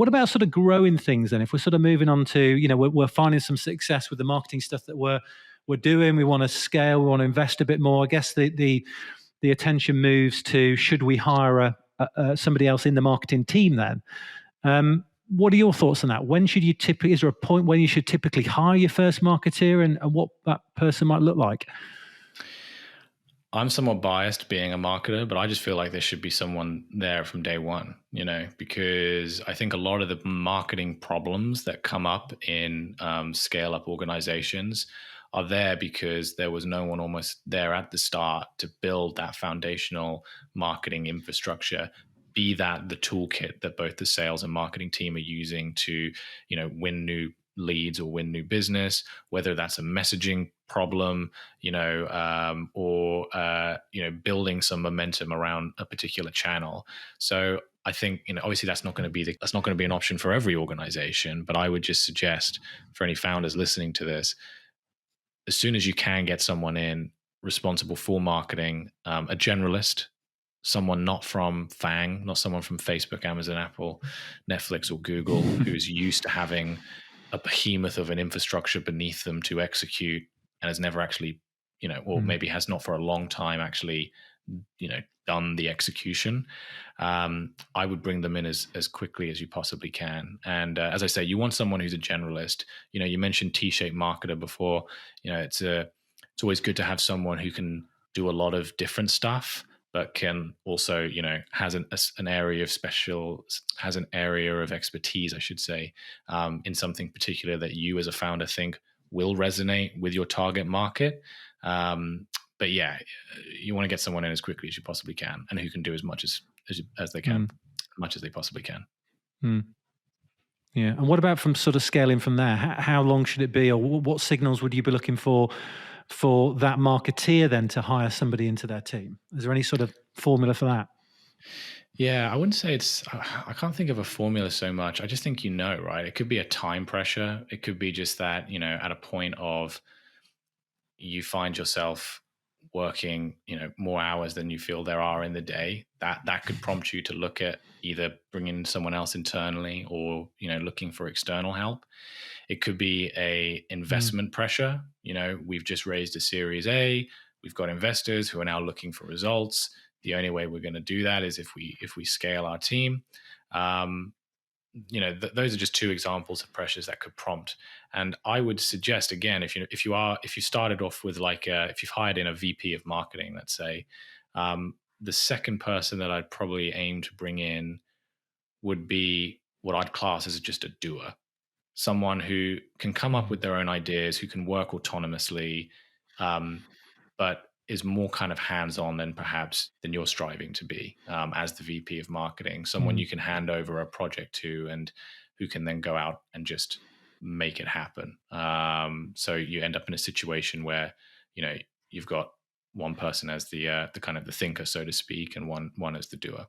What about sort of growing things then? If we're sort of moving on to, we're finding some success with the marketing stuff that we're doing, we want to scale, we want to invest a bit more. I guess the attention moves to, should we hire somebody else in the marketing team then? What are your thoughts on that? When should you is there a point when you should typically hire your first marketeer, and what that person might look like? I'm somewhat biased being a marketer, but I just feel like there should be someone there from day one, because I think a lot of the marketing problems that come up in scale up organizations are there because there was no one almost there at the start to build that foundational marketing infrastructure, be that the toolkit that both the sales and marketing team are using to, win new leads or win new business, whether that's a messaging problem, or building some momentum around a particular channel. So I think, obviously that's not going to be an option for every organization, but I would just suggest for any founders listening to this, as soon as you can get someone in responsible for marketing, a generalist, someone not from FANG, not someone from Facebook, Amazon, Apple, Netflix, or Google, who's used to having a behemoth of an infrastructure beneath them to execute and has never actually, or maybe has not for a long time actually, done the execution. I would bring them in as quickly as you possibly can. And as I say, you want someone who's a generalist. You mentioned T-shaped marketer before. It's always good to have someone who can do a lot of different stuff, but can also, has an area of expertise, I should say, in something particular that you as a founder think will resonate with your target market. But yeah, you want to get someone in as quickly as you possibly can, and who can do as much as they can, as much as they possibly can. Yeah. And what about from sort of scaling from there? How long should it be, or what signals would you be looking for that marketeer then to hire somebody into their team? Is there any sort of formula for that? Yeah, I wouldn't say I can't think of a formula so much. I just think, right? It could be a time pressure. It could be just that, at a point of you find yourself working, more hours than you feel there are in the day, that could prompt you to look at either bringing someone else internally or, looking for external help. It could be a investment pressure. We've just raised a Series A. We've got investors who are now looking for results. The only way we're going to do that is if we scale our team. Those are just two examples of pressures that could prompt. And I would suggest, again, if you started off with if you've hired in a VP of marketing, let's say, the second person that I'd probably aim to bring in would be what I'd class as just a doer. Someone who can come up with their own ideas, who can work autonomously, but is more kind of hands-on than you're striving to be as the VP of marketing. Someone you can hand over a project to and who can then go out and just make it happen. So you end up in a situation where, you've got one person as the kind of the thinker, so to speak, and one as the doer.